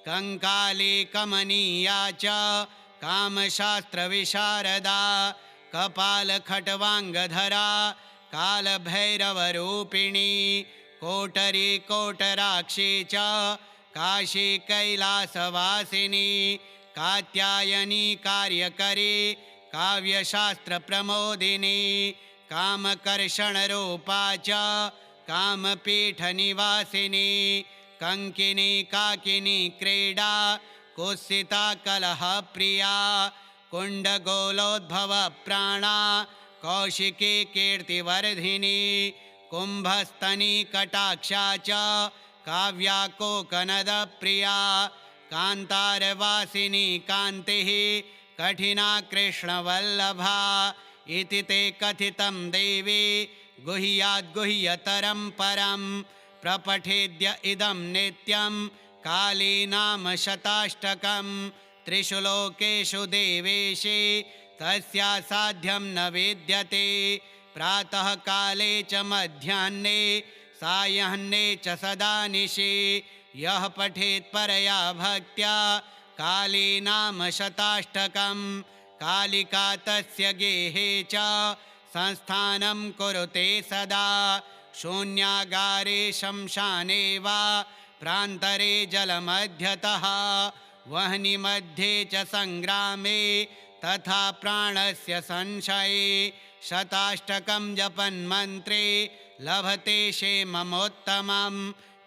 कंकाली कमनीया च कामशास्त्रविशारदा कपालखट्वाङ्गधरा कालभैरवरूपिणी कोटरी कोटराक्षी च काशी कैलासवासिनी कात्यायनी कार्यकरी काव्यशास्त्रप्रमोदिनी कामकर्षणरूपा च कामपीठनिवासिनी कंकिनी काकिनी क्रीडा कुत्सिता कलहप्रिया कुण्डगोलोद्भवप्राणा कौशिकी कीर्तिवर्धिनी कुम्भस्तनी कटाक्षा च काव्या कोकनदप्रिया कान्तारवासिनी कान्तिः कठिना कृष्णवल्लभा इति ते कथितं देवी गुह्याद्गुह्यतरं परं प्रपठेद्य इदं नित्यं काली नाम शताष्टकं त्रिषु लोकेषु देवेशे तस्या साध्यं न विद्यते प्रातः काले च मध्याह्ने सायह्ने च सदा निशि यः पठेत् परया भक्त्या काली नाम शताष्टकं कालिका तस्य गेहे च संस्थानं कुरुते सदा शून्यागारे शमशाने वा प्रान्तरे जलमध्यतः वह्नि मध्ये च संग्रामे तथा प्राणस्य संशये शताष्टकं जपन्मन्त्रे लभते क्षेममोत्तमं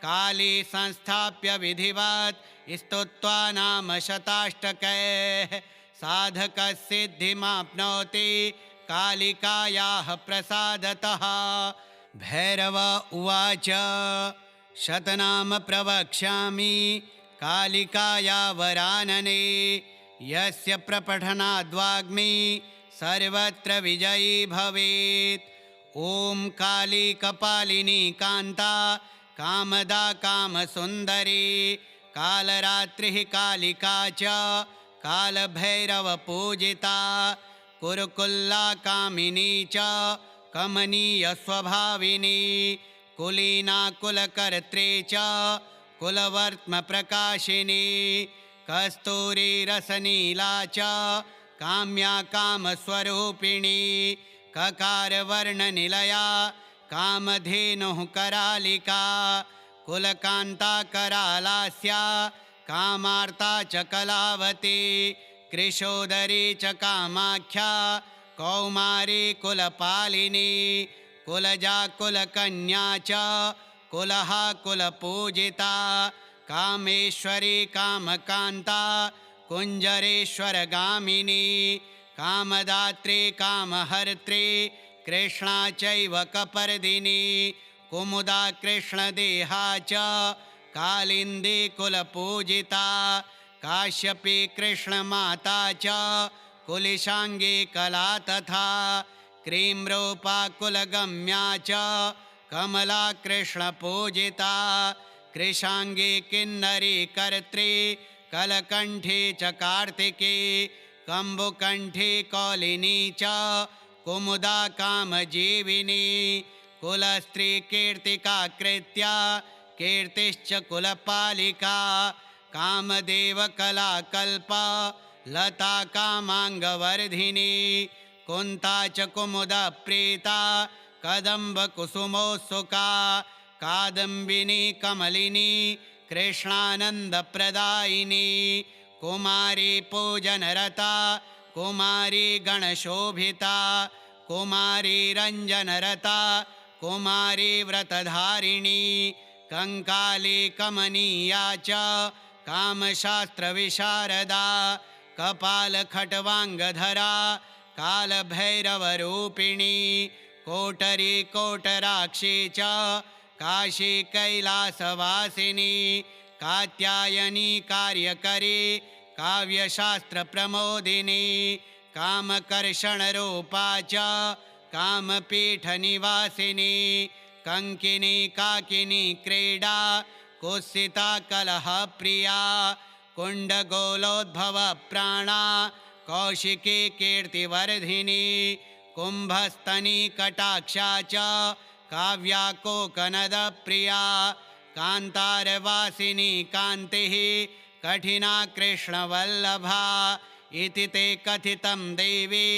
काली संस्थाप्य विधिवत् स्तुत्वा नाम शताष्टकैः साधकसिद्धिमाप्नोति कालिकायाः प्रसादतः। भैरव उवाच शतनाम प्रवक्ष्यामि कालिकाया वरानने यस्य प्रपठनाद्वाग्मी सर्वत्र विजयी भवेत्। ॐ काली कपालिनी कान्ता कामदा कामसुन्दरी कालरात्रिः कालिका च कालभैरवपूजिता कुरुकुल्ला कामिनी च कमनीयस्वभाविनी कुलीना कुलकर्त्री च कुलवर्त्मप्रकाशिनी कस्तूरी रसनीला च काम्या कामस्वरूपिणी ककारवर्णनिलया कामधेनुः करालिका कुलकान्ता करालास्या कामार्ता च कलावती कृशोदरी च कामाख्या कौमारी कुलपालिनी कुलजा कुलकन्या च कुलहा कुलपूजिता कामेश्वरी कामकान्ता कुञ्जरेश्वरगामिनी कामदात्री कामहर्त्री कृष्णा चैव कपर्दिनी कुमुदा कृष्णदेहा च कालिन्दी कुलपूजिता काश्यपी कृष्णमाता च कुलिशांगी कला तथा क्रीम्रूपा कुलगम्या च कमला कृष्णपूजिता कृशांगी किन्नरी कर्त्री कलकंठी च कार्तिकी कम्बुकंठी कौलिनी च कुमुदा कामजीविनी कुलस्त्री कीर्तिका कृत्या कीर्तिश्च कुलपालिका कामदेव कलाकल्पा लता कामाङ्गवर्धिनी कुन्ता च कुमुदप्रीता कदम्बकुसुमोत्सुका कादम्बिनी कमलिनी कृष्णानन्दप्रदायिनी कुमारी पूजनरता कुमारी गणशोभिता कुमारी रञ्जनरता कुमारी व्रतधारिणी कंकाली कमनीया च कामशास्त्रविशारदा कपालखट्वाङ्गधरा कालभैरवरूपिणी कोटरी कोटराक्षी च काशी कैलासवासिनी कात्यायनी कार्यकरी काव्यशास्त्रप्रमोदिनी कामकर्षणरूपा च कामपीठनिवासिनी कङ्किनी काकिनी क्रीडा कुत्सिता कलहप्रिया कुण्डगोलोद्भवप्राणा कौशिकी कीर्तिवर्धिनी कुम्भस्तनी कटाक्षा च काव्या कोकनदप्रिया कान्तारवासिनी कान्तिः कठिना कृष्णवल्लभा इति ते कथितं देवी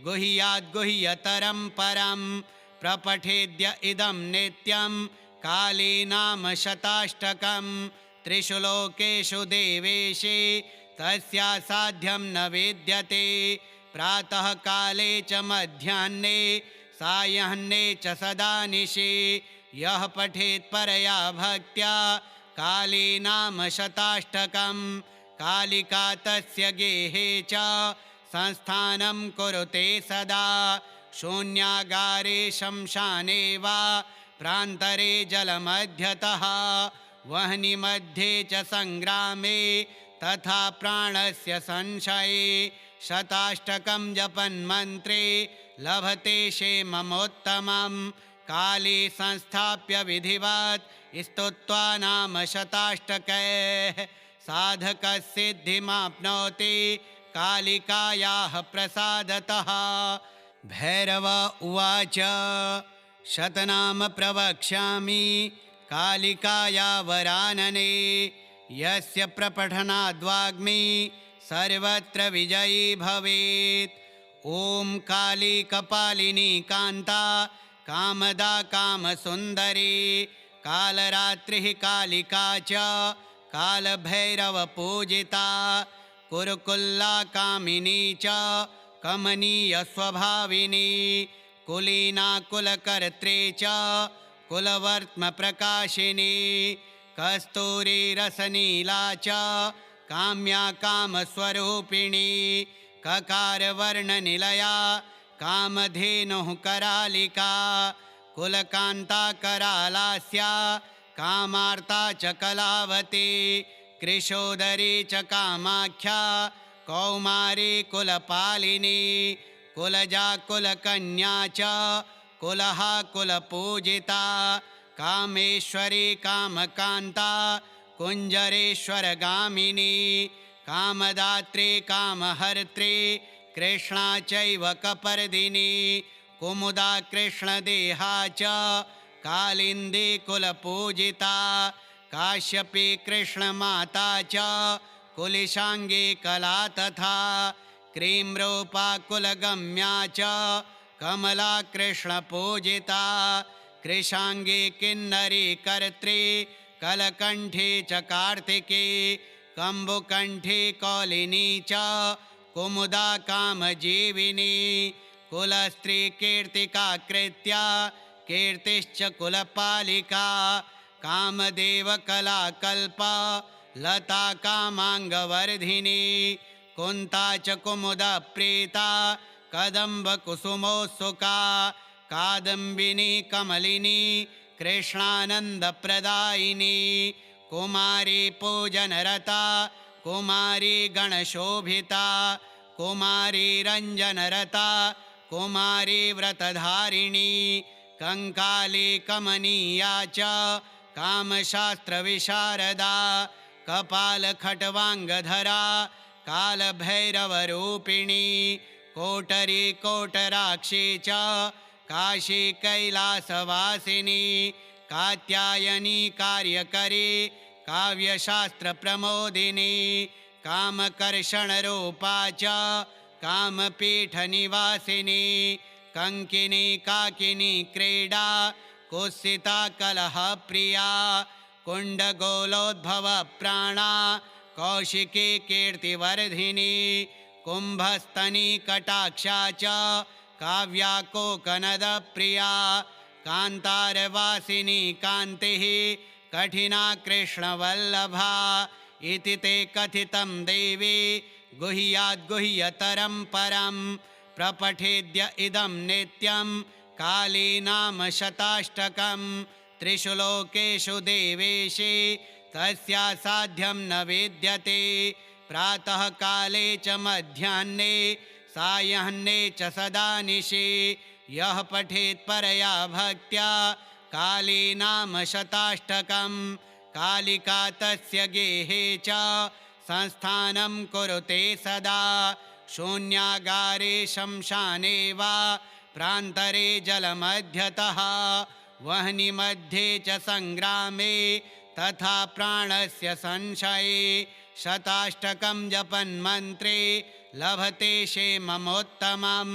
गुह्याद्गुह्यतरं परं प्रपठेद्य इदं नित्यं काली नाम शताष्टकं त्रिषु लोकेषु देवेशे तस्या साध्यं न विद्यते प्रातः काले च मध्याह्ने सायह्ने च सदा निशि यः पठेत् परया भक्त्या काली नाम शताष्टकं कालिका तस्य गेहे च संस्थानं कुरुते सदा शून्यागारे शमशाने वा प्रान्तरे जलमध्यतः वह्नि मध्ये च संग्रामे तथा प्राणस्य संशये शताष्टकं जपन्मन्त्रे लभते क्षेममोत्तमं काली संस्थाप्य विधिवत् स्तुत्वा नाम शताष्टकैः साधकसिद्धिमाप्नोति कालिकायाः प्रसादतः। भैरव उवाच शतनाम प्रवक्ष्यामि कालिकाया वरानने यस्य प्रपठनाद्वाग्मी सर्वत्र विजयी भवेत्। ॐ काली कपालिनी कान्ता कामदा कामसुन्दरी कालरात्रिः कालिका च कालभैरवपूजिता कुरुकुल्ला कामिनी च कमनीयस्वभाविनी कुलीना कुलकर्त्री च कुलवर्त्मप्रकाशिनी कस्तूरी रसनीला च काम्या कामस्वरूपिणी ककारवर्णनिलया कामधेनुः करालिका कुलकान्ता करालास्या कामार्ता च कलावती कृशोदरी च कामाख्या कौमारी कुलपालिनी कुलजा कुलकन्या च कुलहा कुलपूजिता कामेश्वरी कामकान्ता कुञ्जरेश्वरगामिनी कामदात्री कामहर्त्री कृष्णा चैव कपर्दिनी कुमुदा कृष्णदेहा च कालिन्दी कुलपूजिता काश्यपी कृष्णमाता च कुलिशाङ्गी कला तथा क्रीम्रूपा कुलगम्या च कमला कृष्णपूजिता कृशाङ्गी किन्नरी कर्त्री कलकण्ठी च कार्तिकी कम्बुकण्ठी कौलिनी च कुमुदा कामजीविनी कुलस्त्री कीर्तिका कृत्या कीर्तिश्च कुलपालिका कामदेवकला कल्पा लता कामाङ्गवर्धिनी कुन्ता च कुमुदा प्रीता कदम्बकुसुमोत्सुका कादम्बिनी कमलिनी कृष्णानन्दप्रदायिनी कुमारी पूजनरता कुमारी गणशोभिता कुमारी रञ्जनरता कुमारी व्रतधारिणी कंकाली कमनीया च कामशास्त्रविशारदा कपालखट्वाङ्गधरा कालभैरवरूपिणी कोटरी कोटराक्षी च काशी कैलासवासिनी कात्यायनी कार्यकरी काव्यशास्त्रप्रमोदिनी कामकर्षणरूपा च कामपीठनिवासिनी कङ्किनी काकिनी क्रीडा कुत्सिता कलहप्रिया कुण्डगोलोद्भवप्राणा कौशिकी कीर्तिवर्धिनी कुम्भस्तनी कटाक्षा च काव्या कोकनदप्रिया कान्तारवासिनी कान्तिः कठिना कृष्णवल्लभा इति ते कथितं देवी गुह्याद्गुह्यतरं परं प्रपठेद्य इदं नित्यं काली नाम शताष्टकं त्रिषु लोकेषु देवेशे तस्या साध्यं न विद्यते प्रातःकाले च मध्याह्ने सायह्ने च सदा निशि यः पठेत् परया भक्त्या काली नाम शताष्टकं कालिका तस्य गेहे च संस्थानं कुरुते सदा शून्यागारे शमशाने वा प्रान्तरे जलमध्यतः वह्नि मध्ये च संग्रामे तथा प्राणस्य संशये शताष्टकं जपन्मन्त्रे लभते क्षेममोत्तमं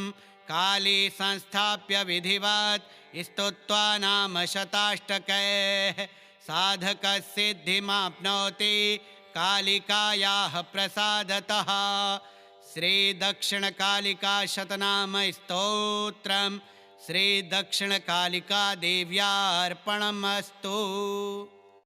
काली संस्थाप्य विधिवत् स्तुत्वा नाम शताष्टकैः साधकसिद्धिमाप्नोति कालिकायाः प्रसादतः। श्रीदक्षिणकालिका शतनाम स्तोत्रम् श्रीदक्षिणकालिका देव्यार्पणमस्तु।